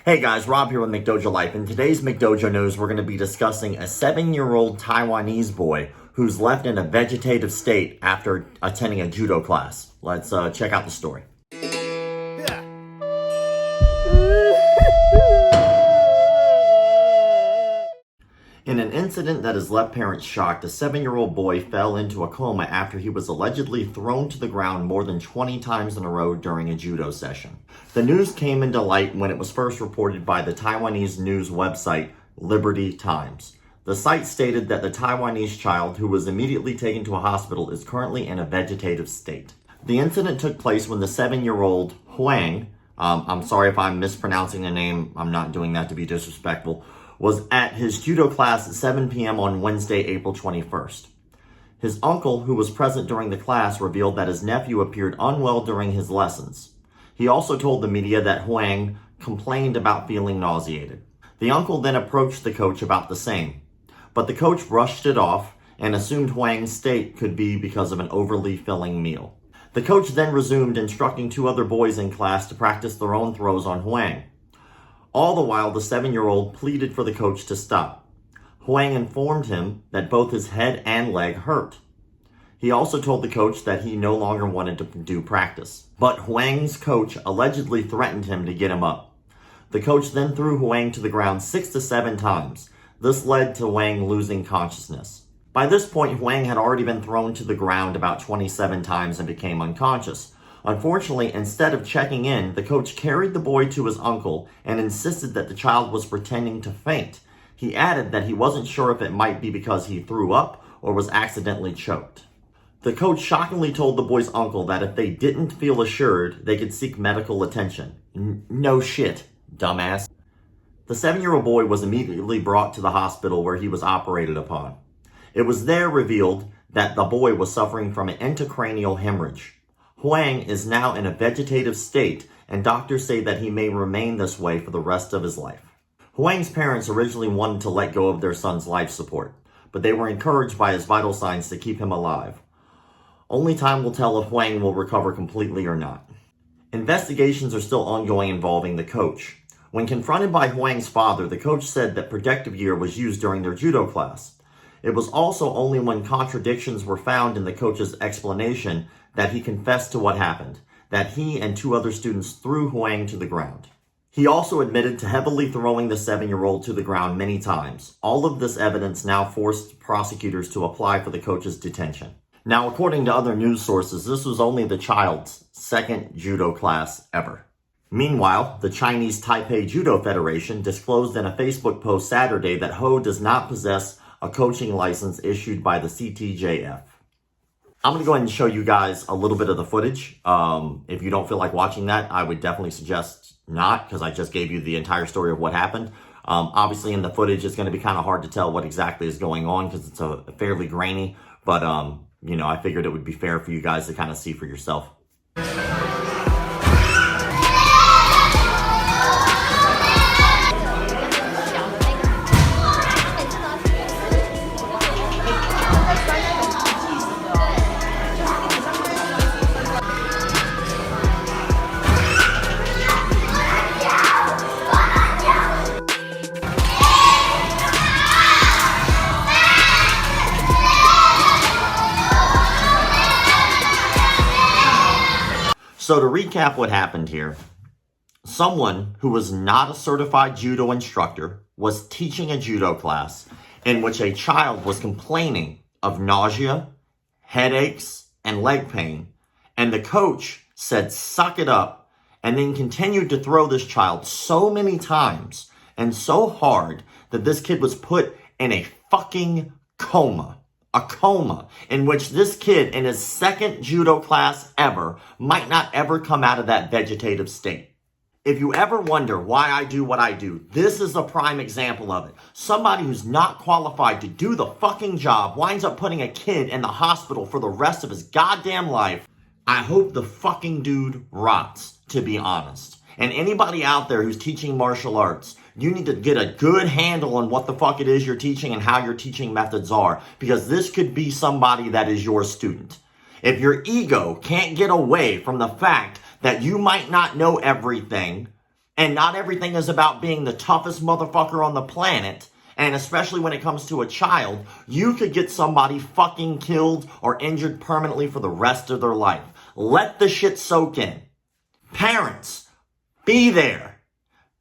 Hey guys, Rob here with McDojoLife. In today's McDojo news, we're going to be discussing a 7-year-old Taiwanese boy who's left in a vegetative state after attending a judo class. Let's check out the story. In an incident that has left parents shocked, a 7-year-old boy fell into a coma after he was allegedly thrown to the ground more than 20 times in a row during a judo session. The news came into light when it was first reported by the Taiwanese news website Liberty Times. The site stated that the Taiwanese child, who was immediately taken to a hospital, is currently in a vegetative state. The incident took place when the 7-year-old Huang, I'm sorry if I'm mispronouncing the name, I'm not doing that to be disrespectful, was at his judo class at 7 p.m. on Wednesday, April 21st. His uncle, who was present during the class, revealed that his nephew appeared unwell during his lessons. He also told the media that Huang complained about feeling nauseated. The uncle then approached the coach about the same, but the coach brushed it off and assumed Huang's state could be because of an overly filling meal. The coach then resumed instructing 2 other boys in class to practice their own throws on Huang. All the while, the 7-year-old pleaded for the coach to stop. Huang informed him that both his head and leg hurt. He also told the coach that he no longer wanted to do practice. But Huang's coach allegedly threatened him to get him up. The coach then threw Huang to the ground 6 to 7 times. This led to Huang losing consciousness. By this point, Huang had already been thrown to the ground about 27 times and became unconscious. Unfortunately, instead of checking in, the coach carried the boy to his uncle and insisted that the child was pretending to faint. He added that he wasn't sure if it might be because he threw up or was accidentally choked. The coach shockingly told the boy's uncle that if they didn't feel assured, they could seek medical attention. No shit, dumbass. The 7-year-old boy was immediately brought to the hospital where he was operated upon. It was there revealed that the boy was suffering from an intracranial hemorrhage. Huang is now in a vegetative state, and doctors say that he may remain this way for the rest of his life. Huang's parents originally wanted to let go of their son's life support, but they were encouraged by his vital signs to keep him alive. Only time will tell if Huang will recover completely or not. Investigations are still ongoing involving the coach. When confronted by Huang's father, the coach said that protective gear was used during their judo class. It was also only when contradictions were found in the coach's explanation that he confessed to what happened, that he and 2 other students threw Huang to the ground. He also admitted to heavily throwing the 7-year-old to the ground many times. All of this evidence now forced prosecutors to apply for the coach's detention. Now, according to other news sources, this was only the child's 2nd judo class ever. Meanwhile, the Chinese Taipei Judo Federation disclosed in a Facebook post Saturday that Ho does not possess a coaching license issued by the CTJF. I'm going to go ahead and show you guys a little bit of the footage. If you don't feel like watching that, I would definitely suggest not, because I just gave you the entire story of what happened. Obviously, in the footage, it's going to be kind of hard to tell what exactly is going on because it's a fairly grainy. But, I figured it would be fair for you guys to kind of see for yourself. So to recap what happened here, someone who was not a certified judo instructor was teaching a judo class in which a child was complaining of nausea, headaches, and leg pain, and the coach said, "Suck it up," and then continued to throw this child so many times and so hard that this kid was put in a fucking coma. A coma in which this kid in his 2nd judo class ever might not ever come out of that vegetative state. If you ever wonder why I do what I do, this is a prime example of it. Somebody who's not qualified to do the fucking job winds up putting a kid in the hospital for the rest of his goddamn life. I hope the fucking dude rots, to be honest. And anybody out there who's teaching martial arts, you need to get a good handle on what the fuck it is you're teaching and how your teaching methods are, because this could be somebody that is your student. If your ego can't get away from the fact that you might not know everything And not everything is about being the toughest motherfucker on the planet. And especially when it comes to a child, you could get somebody fucking killed or injured permanently for the rest of their life. Let the shit soak in. Parents, be there.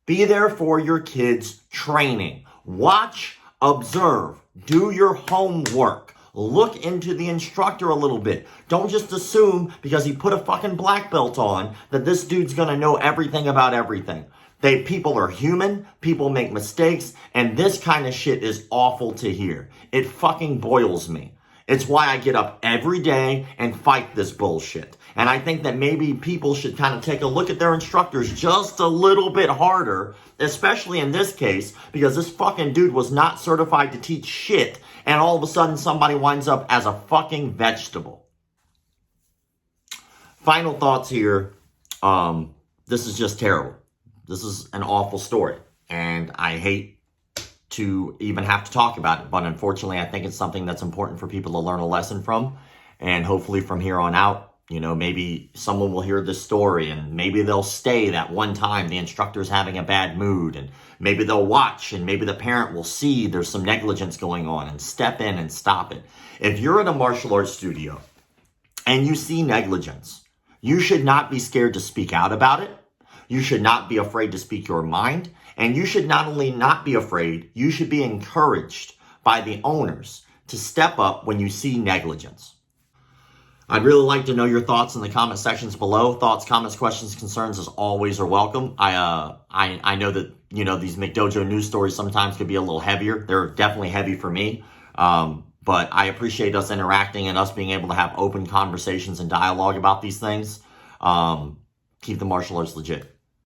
Be there for your kids' training. Watch, observe, do your homework. Look into the instructor a little bit. Don't just assume because he put a fucking black belt on that this dude's gonna know everything about everything. People are human, people make mistakes, and this kind of shit is awful to hear. It fucking boils me. It's why I get up every day and fight this bullshit. And I think that maybe people should kind of take a look at their instructors just a little bit harder, especially in this case, because this fucking dude was not certified to teach shit, and all of a sudden somebody winds up as a fucking vegetable. Final thoughts here. This is just terrible. This is an awful story, and I hate to even have to talk about it, but unfortunately I think it's something that's important for people to learn a lesson from, and hopefully from here on out, maybe someone will hear this story and maybe they'll stay that one time the instructor's having a bad mood, and maybe they'll watch, and maybe the parent will see there's some negligence going on and step in and stop it. If you're in a martial arts studio and you see negligence, you should not be scared to speak out about it. You should not be afraid to speak your mind. And you should not only not be afraid, you should be encouraged by the owners to step up when you see negligence. I'd really like to know your thoughts in the comment sections below. Thoughts, comments, questions, concerns, as always, are welcome. I know that, these McDojo news stories sometimes could be a little heavier. They're definitely heavy for me. But I appreciate us interacting and us being able to have open conversations and dialogue about these things. Keep the martial arts legit.